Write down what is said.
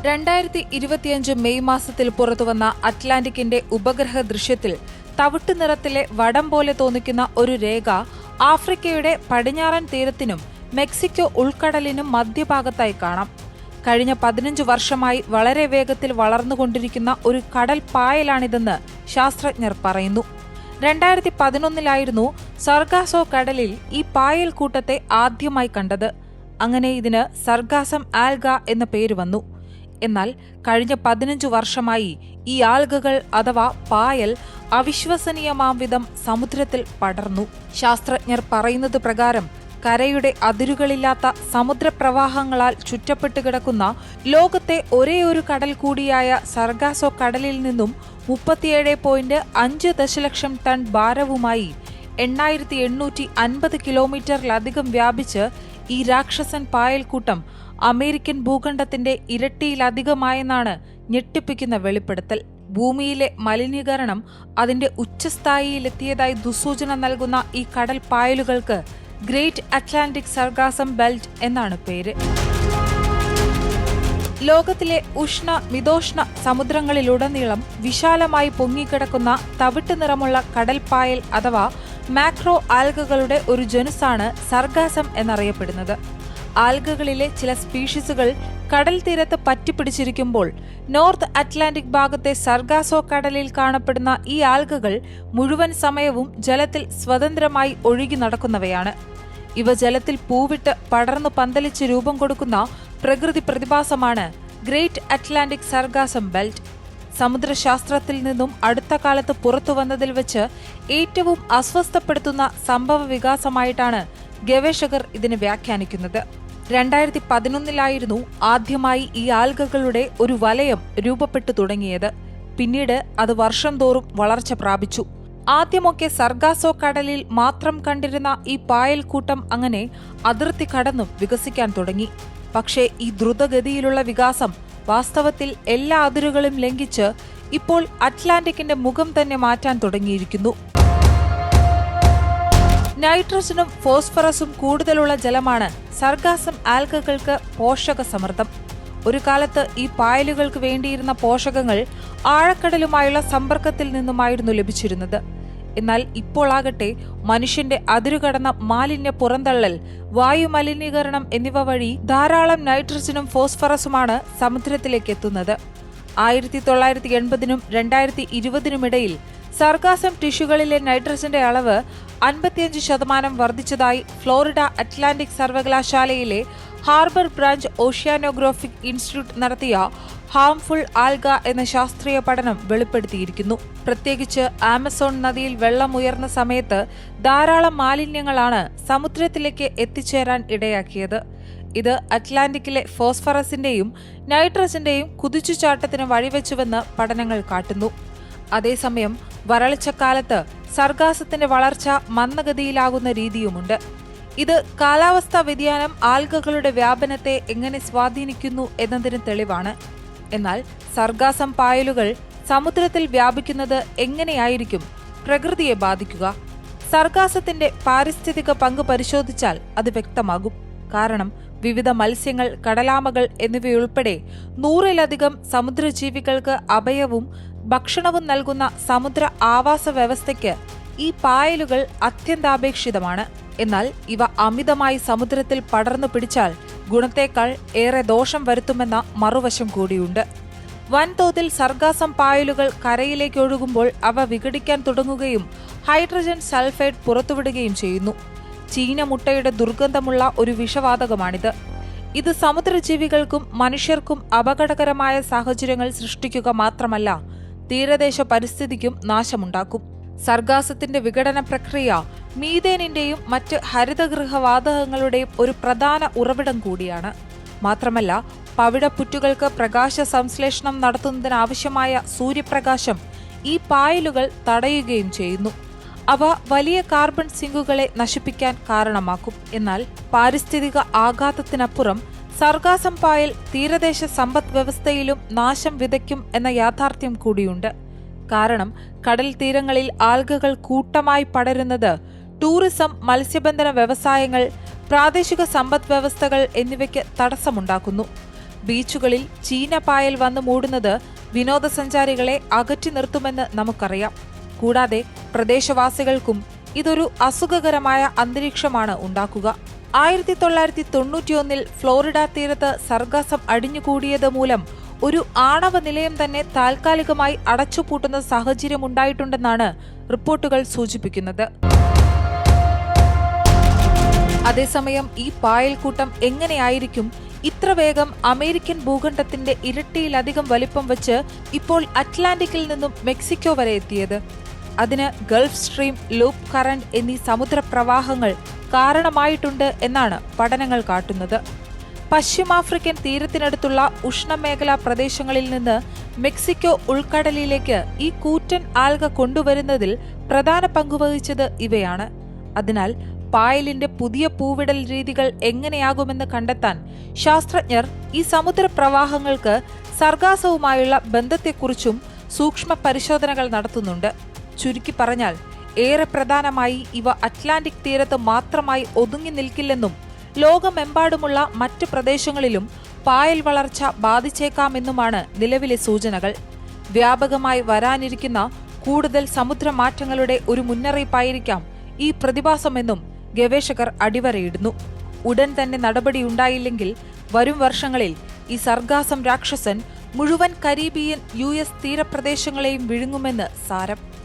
2025 May മാസത്തിൽ പുറത്തുവന്ന അറ്റ്ലാന്റിക്കിന്റെ ഉപഗ്രഹ ദൃശ്യത്തിൽ തവിട്ടു നിറത്തിലെ വടം പോലെ തോന്നിക്കുന്ന ഒരു രേഖ ആഫ്രിക്കയുടെ പടിഞ്ഞാറൻ തീരത്തിനും മെക്സിക്കോ ഉൾക്കടലിനും മധ്യഭാഗത്തായി കാണാം. കഴിഞ്ഞ 15 വർഷമായി വളരെ വേഗത്തിൽ വളർന്നുകൊണ്ടിരിക്കുന്ന ഒരു കടൽ പായലാണിതെന്ന് ശാസ്ത്രജ്ഞർ പറയുന്നു. 2011 സർഗാസോ കടലിൽ ഈ പായൽ കൂട്ടത്തെ ആദ്യമായി കണ്ടത്. അങ്ങനെ ഇതിന് സർഗാസം ആൽഗ എന്ന പേര് വന്നു. എന്നാൽ കഴിഞ്ഞ 15 വർഷമായി ഈ ആൽഗകൾ അഥവാ പായൽ അവിശ്വസനീയമാംവിധം സമുദ്രത്തിൽ പടർന്നു. ശാസ്ത്രജ്ഞർ പറയുന്നത് പ്രകാരം കരയുടെ അതിരുകളില്ലാത്ത സമുദ്രപ്രവാഹങ്ങളാൽ ചുറ്റപ്പെട്ടു കിടക്കുന്ന ലോകത്തെ ഒരേയൊരു കടൽ കൂടിയായ സർഗാസോ കടലിൽ നിന്നും 37.5 ദശലക്ഷം ടൺ ഭാരവുമായി 8850 കിലോമീറ്ററിലധികം വ്യാപിച്ച് ഈ രാക്ഷസൻ പായൽക്കൂട്ടം അമേരിക്കൻ ഭൂഖണ്ഡത്തിന്റെ ഇരട്ടിയിലധികമായെന്നാണ് ഞെട്ടിപ്പിക്കുന്ന വെളിപ്പെടുത്തൽ. ഭൂമിയിലെ മലിനീകരണം അതിന്റെ ഉച്ചസ്ഥായിയിലെത്തിയതായി ദുസൂചന നൽകുന്ന ഈ കടൽ പായലുകൾക്ക് ഗ്രേറ്റ് അറ്റ്ലാന്റിക് സർഗാസം ബെൽറ്റ് എന്നാണ് പേര്. ലോകത്തിലെ ഉഷ്ണ മിതോഷ്ണ സമുദ്രങ്ങളിലുടനീളം വിശാലമായി പൊങ്ങിക്കിടക്കുന്ന തവിട്ട് നിറമുള്ള കടൽപ്പായൽ അഥവാ മാക്രോ ആൽഗകളുടെ ഒരു ജനുസാണ് സർഗാസം എന്നറിയപ്പെടുന്നത്. ആൽഗകളിലെ ചില സ്പീഷീസുകൾ കടൽ തീരത്ത് പറ്റിപ്പിടിച്ചിരിക്കുമ്പോൾ നോർത്ത് അറ്റ്ലാന്റിക് ഭാഗത്തെ സർഗാസോ കടലിൽ കാണപ്പെടുന്ന ഈ ആൽഗകൾ മുഴുവൻ സമയവും ജലത്തിൽ സ്വതന്ത്രമായി ഒഴുകി നടക്കുന്നവയാണ്. ഇവ ജലത്തിൽ പൂവിട്ട് പടർന്നു പന്തലിച്ച് രൂപം കൊടുക്കുന്ന പ്രകൃതി പ്രതിഭാസമാണ് ഗ്രേറ്റ് അറ്റ്ലാന്റിക് സർഗാസം ബെൽറ്റ്. സമുദ്രശാസ്ത്രത്തിൽ നിന്നും അടുത്ത കാലത്ത് പുറത്തുവന്നതിൽ വെച്ച് ഏറ്റവും അസ്വസ്ഥപ്പെടുത്തുന്ന സംഭവ വികാസമായിട്ടാണ് ഗവേഷകർ ഇതിനെ വ്യാഖ്യാനിക്കുന്നത്. 2011 ആദ്യമായി ഈ ആൽഗകളുടെ ഒരു വലയം രൂപപ്പെട്ടു തുടങ്ങിയത്. പിന്നീട് അത് വർഷം തോറും വളർച്ച പ്രാപിച്ചു. ആദ്യമൊക്കെ സർഗാസോ കടലിൽ മാത്രം കണ്ടിരുന്ന ഈ പായൽക്കൂട്ടം അങ്ങനെ അതിർത്തി കടന്നും വികസിക്കാൻ തുടങ്ങി. പക്ഷേ ഈ ദ്രുതഗതിയിലുള്ള വികാസം വാസ്തവത്തിൽ എല്ലാ അതിരുകളും ലംഘിച്ച് ഇപ്പോൾ അറ്റ്ലാന്റിക്കിന്റെ മുഖം തന്നെ മാറ്റാൻ തുടങ്ങിയിരിക്കുന്നു. നൈട്രജനും ഫോസ്ഫറസും കൂടുതലുള്ള ജലമാണ് സർഗാസം ആൽഗകൾക്ക് പോഷക സമൃദ്ധം. ഒരു കാലത്ത് ഈ പായലുകൾക്ക് വേണ്ടിയിരുന്ന പോഷകങ്ങൾ ആഴക്കടലുമായുള്ള സമ്പർക്കത്തിൽ നിന്നുമായിരുന്നു ലഭിച്ചിരുന്നത്. എന്നാൽ ഇപ്പോൾ ആകട്ടെ മനുഷ്യന്റെ അതിരുകടന്ന മാലിന്യ പുറന്തള്ളൽ, വായുമലിനീകരണം എന്നിവ വഴി ധാരാളം നൈട്രജനും ഫോസ്ഫറസുമാണ് സമുദ്രത്തിലേക്ക് എത്തുന്നത്. 1980 2020 സർഗാസം ടിഷ്യൂകളിലെ നൈട്രജന്റെ അളവ് 55% വർദ്ധിച്ചതായി ഫ്ലോറിഡ അറ്റ്ലാന്റിക് സർവകലാശാലയിലെ ഹാർബർ ബ്രാഞ്ച് ഓഷ്യാനോഗ്രാഫിക് ഇൻസ്റ്റിറ്റ്യൂട്ട് നടത്തിയ ഹാംഫുൾ ആൽഗ എന്ന ശാസ്ത്രീയ പഠനം വെളിപ്പെടുത്തിയിരിക്കുന്നു. പ്രത്യേകിച്ച് ആമസോൺ നദിയിൽ വെള്ളം ഉയർന്ന സമയത്ത് ധാരാളം മാലിന്യങ്ങളാണ് സമുദ്രത്തിലേക്ക് എത്തിച്ചേരാൻ ഇടയാക്കിയത്. ഇത് അറ്റ്ലാന്റിക്കിലെ ഫോസ്ഫറസിന്റെയും നൈട്രജന്റെയും കുതിച്ചുചാട്ടത്തിന് വഴിവെച്ചുവെന്ന് പഠനങ്ങൾ കാട്ടുന്നു. അതേസമയം വരൾച്ചക്കാലത്ത് സർഗാസത്തിന്റെ വളർച്ച മന്ദഗതിയിലാകുന്ന രീതിയുമുണ്ട്. ഇത് കാലാവസ്ഥാ വ്യതിയാനം ആൽഗകളുടെ വ്യാപനത്തെ എങ്ങനെ സ്വാധീനിക്കുന്നു എന്നതിന് തെളിവാണ്. എന്നാൽ സർഗാസം പായലുകൾ സമുദ്രത്തിൽ വ്യാപിക്കുന്നത് എങ്ങനെയായിരിക്കും പ്രകൃതിയെ ബാധിക്കുക? സർഗാസത്തിന്റെ പാരിസ്ഥിതിക പങ്ക് പരിശോധിച്ചാൽ അത് വ്യക്തമാകും. കാരണം വിവിധ മത്സ്യങ്ങൾ, കടലാമകൾ എന്നിവയുൾപ്പെടെ 100-ലധികം സമുദ്രജീവികൾക്ക് അഭയവും ഭക്ഷണവും നൽകുന്ന സമുദ്ര ആവാസ വ്യവസ്ഥയ്ക്ക് ഈ പായലുകൾ അത്യന്താപേക്ഷിതമാണ്. എന്നാൽ ഇവ അമിതമായി സമുദ്രത്തിൽ പടർന്നു പിടിച്ചാൽ ഗുണത്തേക്കാൾ ഏറെ ദോഷം വരുത്തുമെന്ന മറുവശം കൂടിയുണ്ട്. വൻതോതിൽ സർഗാസം പായലുകൾ കരയിലേക്ക് ഒഴുകുമ്പോൾ അവ വിഘടിക്കാൻ തുടങ്ങുകയും ഹൈഡ്രജൻ സൾഫൈഡ് പുറത്തുവിടുകയും ചെയ്യുന്നു. ചീന മുട്ടയുടെ ദുർഗന്ധമുള്ള ഒരു വിഷവാതകമാണിത്. ഇത് സമുദ്രജീവികൾക്കും മനുഷ്യർക്കും അപകടകരമായ സാഹചര്യങ്ങൾ സൃഷ്ടിക്കുക മാത്രമല്ല, തീരദേശ പരിസ്ഥിതിക്കും നാശമുണ്ടാക്കും. സർഗാസത്തിന്റെ വിഘടന പ്രക്രിയ മീഥേനിന്റെയും മറ്റ് ഹരിതഗൃഹവാതകങ്ങളുടെയും ഒരു പ്രധാന ഉറവിടം കൂടിയാണ്. മാത്രമല്ല, പവിഴപ്പുറ്റുകൾക്ക് പ്രകാശ സംശ്ലേഷണം നടത്തുന്നതിനാവശ്യമായ സൂര്യപ്രകാശം ഈ പായലുകൾ തടയുകയും ചെയ്യുന്നു. അവ വലിയ കാർബൺ സിങ്കുകളെ നശിപ്പിക്കാൻ കാരണമാക്കും. എന്നാൽ പാരിസ്ഥിതിക ആഘാതത്തിനപ്പുറം സർഗാസം പായൽ തീരദേശ സമ്പദ് വ്യവസ്ഥയിലും നാശം വിതയ്ക്കും എന്ന യാഥാർത്ഥ്യം കൂടിയുണ്ട്. കാരണം കടൽ തീരങ്ങളിൽ ആൽഗകൾ കൂട്ടമായി പടരുന്നത് ടൂറിസം, മത്സ്യബന്ധന വ്യവസായങ്ങൾ, പ്രാദേശിക സമ്പദ് വ്യവസ്ഥകൾ എന്നിവയ്ക്ക് തടസ്സമുണ്ടാക്കുന്നു. ബീച്ചുകളിൽ ചീനപ്പായൽ വന്നു മൂടുന്നത് വിനോദസഞ്ചാരികളെ അകറ്റി നിർത്തുമെന്ന് നമുക്കറിയാം. കൂടാതെ പ്രദേശവാസികൾക്കും ഇതൊരു അസുഖകരമായ അന്തരീക്ഷമാണ് ഉണ്ടാക്കുക. 1991 ഫ്ലോറിഡ തീരത്ത് സർഗാസം അടിഞ്ഞുകൂടിയത് മൂലം ഒരു ആണവ നിലയം തന്നെ താൽക്കാലികമായി അടച്ചുപൂട്ടുന്ന സാഹചര്യമുണ്ടായിട്ടുണ്ടെന്നാണ് റിപ്പോർട്ടുകൾ സൂചിപ്പിക്കുന്നത്. അതേസമയം ഈ പായൽക്കൂട്ടം എങ്ങനെയായിരിക്കും ഇത്ര വേഗം അമേരിക്കൻ ഭൂഖണ്ഡത്തിന്റെ ഇരട്ടിയിലധികം വലിപ്പം വെച്ച് ഇപ്പോൾ അറ്റ്ലാന്റിക്കിൽ നിന്നും മെക്സിക്കോ വരെ എത്തിയത്? അതിന് ഗൾഫ് സ്ട്രീം, ലൂപ്പ് കറന്റ് എന്നീ സമുദ്രപ്രവാഹങ്ങൾ കാരണമായിട്ടുണ്ട് എന്നാണ് പഠനങ്ങൾ കാട്ടുന്നത്. പശ്ചിമാഫ്രിക്കൻ തീരത്തിനടുത്തുള്ള ഉഷ്ണമേഖലാ പ്രദേശങ്ങളിൽ നിന്ന് മെക്സിക്കോ ഉൾക്കടലിലേക്ക് ഈ കൂറ്റൻ ആൽഗ കൊണ്ടുവരുന്നതിൽ പ്രധാന പങ്കുവഹിച്ചത് ഇവയാണ്. അതിനാൽ പായലിന്റെ പുതിയ പൂവിടൽ രീതികൾ എങ്ങനെയാകുമെന്ന് കണ്ടെത്താൻ ശാസ്ത്രജ്ഞർ ഈ സമുദ്രപ്രവാഹങ്ങൾക്ക് സർഗാസവുമായുള്ള ബന്ധത്തെക്കുറിച്ചും സൂക്ഷ്മ പരിശോധനകൾ നടത്തുന്നുണ്ട്. ചുരുക്കി പറഞ്ഞാൽ ഏറെ പ്രധാനമായി ഇവ അറ്റ്ലാന്റിക് തീരത്ത് മാത്രമായി ഒതുങ്ങി നിൽക്കില്ലെന്നും ലോകമെമ്പാടുമുള്ള മറ്റ് പ്രദേശങ്ങളിലും പായൽ വളർച്ച ബാധിച്ചേക്കാമെന്നുമാണ് നിലവിലെ സൂചനകൾ. വ്യാപകമായി വരാനിരിക്കുന്ന കൂടുതൽ സമുദ്രമാറ്റങ്ങളുടെ ഒരു മുന്നറിയിപ്പായിരിക്കാം ഈ പ്രതിഭാസമെന്നും ഗവേഷകർ അടിവരയിടുന്നു. ഉടൻ തന്നെ നടപടിയുണ്ടായില്ലെങ്കിൽ വരും വർഷങ്ങളിൽ ഈ സർഗാസം രാക്ഷസൻ മുഴുവൻ കരീബിയൻ US തീരപ്രദേശങ്ങളെയും വിഴുങ്ങുമെന്ന് സാരം.